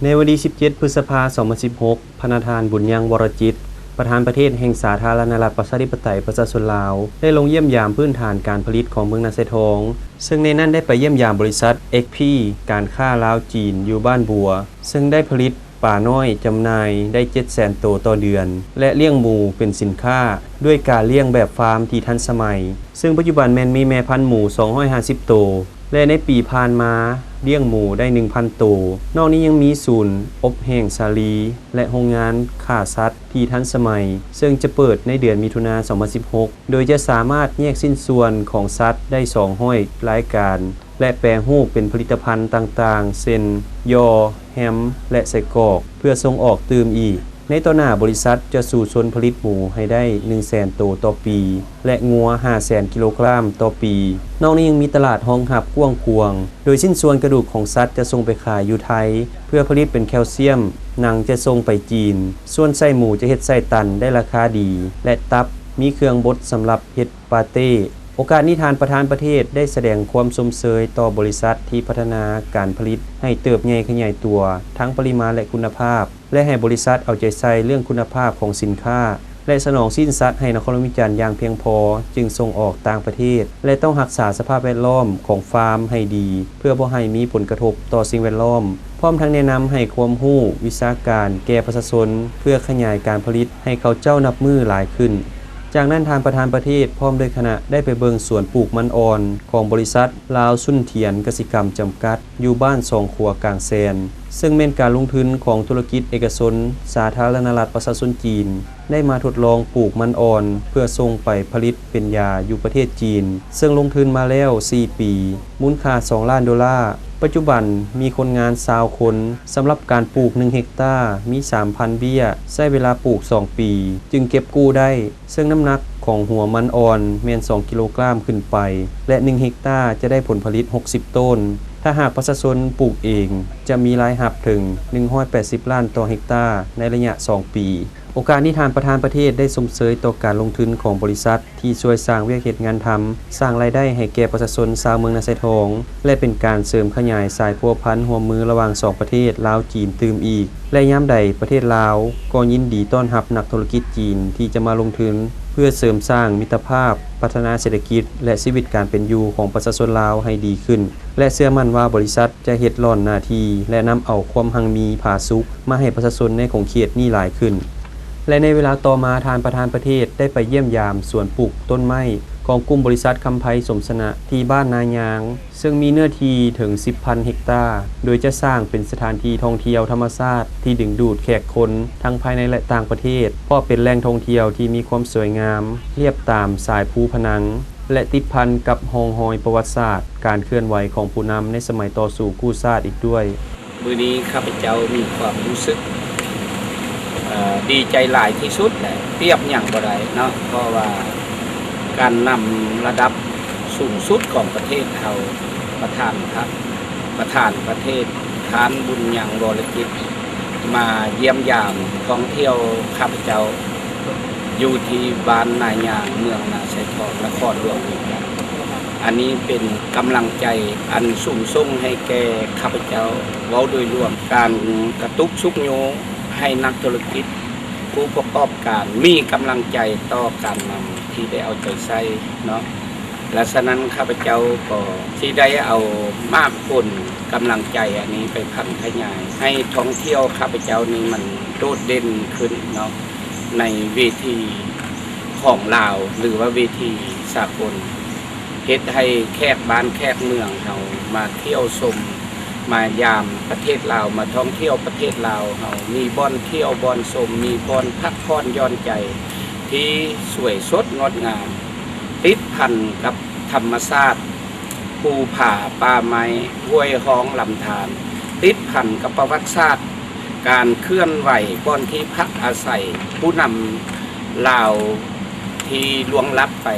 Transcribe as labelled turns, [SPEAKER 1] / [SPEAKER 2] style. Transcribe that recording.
[SPEAKER 1] ในวันที่17 พฤษภาคม 2016 พระธานบุญยังวรจิต ประธานประเทศแห่งสาธารณรัฐประชาธิปไตยประชาชนลาวได้ลงเยี่ยมยามพื้นฐานการผลิตของเมืองนาไซทอง ซึ่งในนั้นได้ไปเยี่ยมยามบริษัท XP การค้าลาวจีนอยู่บ้านบัว ซึ่งได้ผลิตป่าน้อยจำหน่ายได้ 700,000 ตัวต่อเดือน และเลี้ยงหมูเป็นสินค้าด้วยการเลี้ยงแบบฟาร์มที่ทันสมัย ซึ่งปัจจุบันแม่นมีแม่พันธุ์หมู250 ตัวและในปีผ่านมาเลี้ยงหมูได้ 1,000 ตัวนอกนี้ยังมีศูนย์อบแห้งสาลีและโรงงานฆ่าสัตว์ที่ทันสมัยซึ่งจะเปิดในเดือนมิถุนายน 2016 โดยจะสามารถแยกสิ้นส่วนของสัตว์ได้200 รายการและแปลรูปเป็นผลิตภัณฑ์ต่างๆเช่นยอแฮมและไส้กรอกเพื่อส่งออกตื่มอีกในต่อหน้าบริษัทจะสู่ชนผลิตหมูให้ได้ 100,000 ตัวต่อปีและงัว 500,000 กิโลกรัมต่อปีนอกนี้ยังมีตลาดรองรับกว้างขวางโดยชิ้นส่วนกระดูกของสัตว์จะส่งไปขายอยู่ไทยเพื่อผลิตเป็นแคลเซียมหนังจะส่งไปจีนส่วนไส้หมูจะเฮ็ดไส้ตันได้ราคาดีและตับมีเครื่องบดสำหรับเฮ็ดปาเต้โอกาสนี้ทานประธานประเทศได้แสดงความสมเสยต่อบริษัทที่พัฒนาการผลิตให้เติบใหญ่ขยายตัวทั้งปริมาณและคุณภาพและให้บริษัทเอาใจใส่เรื่องคุณภาพของสินค้าและสนองสิ้นสัตว์ให้นครวิจารณ์อย่างเพียงพอจึงส่งออกต่างประเทศและต้องรักษาสภาพแวดล้อมของฟาร์มให้ดีเพื่อบ่ให้มีผลกระทบต่อสิ่งแวดล้อมพร้อมทั้งแนะนำให้ความรู้วิชาการแก่ประชาชนเพื่อขยายการผลิตให้เขาเจ้านับมือหลายขึ้นจากนั้นทางประธานประเทศพร้อมด้วยคณะได้ไปเบิงสวนปลูกมันอ่อนของบริษัทลาวสุนเทียนกสิกรรมจำกัดอยู่บ้าน2ขัวกลางแซนซึ่งเป็นการลงทุนของธุรกิจเอกชนสาธารณรัฐประชาชนจีนได้มาทดลองปลูกมันอ่อนเพื่อส่งไปผลิตเป็นยาอยู่ประเทศจีนซึ่งลงทุนมาแล้ว4ปีมูลค่า$2 ล้านปัจจุบันมีคนงาน20 คนสำหรับการปลูก1 เฮกตาร์มี 3,000 เบี้ยใช้เวลาปลูก2 ปีจึงเก็บกู้ได้ซึ่งน้ำหนักของหัวมันอ่อนแม่น2 กิโลกรัมขึ้นไปและ1 เฮกตาร์จะได้ผลผลิต60 ต้นถ้าหากประชาชนปลูกเองจะมีรายรับถึง180 ล้านต่อเฮกตาร์ในระยะ2 ปีโอกาสนี้ทางประธานประเทศได้สมเสยต่อการลงทุนของบริษัทที่ช่วยสร้างเวียกเฮ็ดงานทำสร้างรายได้ให้แก่ประชาชนชาวเมืองนาไซทองและเป็นการเสริมขยายสายพัวพันร่วมมือระหว่าง2ประเทศลาวจีนตื่มอีกและยามใดประเทศลาวก็ยินดีต้อนรับนักธุรกิจจีนที่จะมาลงทุนเพื่อเสริมสร้างมิตรภาพพัฒนาเศรษฐกิจและชีวิตการเป็นอยู่ของประชาชนลาวให้ดีขึ้นและเชื่อมั่นว่าบริษัทจะเฮ็ดร่อนหน้าที่และนำเอาความหังมีผาสุกมาให้ประชาชนในของเขตนี้หลายขึ้นและในเวลาต่อมาทางประธานประเทศได้ไปเยี่ยมยามสวนปลูกต้นไม้ของกลุ่มบริษัทคำไพสมสนะที่บ้านนายางซึ่งมีเนื้อที่ถึง 10,000 เฮกตาร์โดยจะสร้างเป็นสถานที่ท่องเที่ยวธรรมชาติที่ดึงดูดแขกคนทั้งภายในและต่างประเทศเพราะเป็นแหล่งท่องเที่ยวที่มีความสวยงามเรียบตามสายภูผนังและติดพันกับห้องหอยประวัติศาสตร์การเคลื่อนไหวของผู้นำในสมัยต่อสู้กู้ชาติอีกด้วย
[SPEAKER 2] มื้อนี้ข้าพเจ้ามีความรู้สึกดีใจหลายที่สุดแหละเทียบอย่างบ่ได้เนาะเพราะว่าการนำระดับสูงสุดของประเทศเราประธานประเทศทานบุญยังวรกิจมาเยี่ยมยามท่องเที่ยวข้าพเจ้าอยู่ที่บ้านนายางเมืองนาไซทองนครหลวงอันนี้เป็นกำลังใจอันสูงส่งให้แก่ข้าพเจ้าเว้าโดยรวมการกระตุกชุกโยให้นักธุรกิจผู้ประกอบการมีกำลังใจต่อการนำที่ได้เอาใจใส่เนาะและฉะนั้นข้าพเจ้าก็ที่ได้เอามากคนกำลังใจอันนี้ไปพัฒนาให้ท่องเที่ยวข้าพเจ้านี้มันโดดเด่นขึ้นเนาะในเวทีของลาวหรือว่าเวทีสากลเฮ็ดให้แขกบ้านแขกเมืองเรามาเที่ยวชมมายามประเทศลาวมาท่องเที่ยวประเทศลาวเรามีบ่อนเที่ยวบ่อนชมมีบ่อนพักผ่อนหย่อนใจที่สวยสดงดงามติดพันกับธรรมชาติภูผาป่าไม้ห้วยห้องลำธารติดพันกับประวัติศาสตร์การเคลื่อนไหวบ่อนที่พักอาศัยผู้นำลาวที่ล่วงลับไป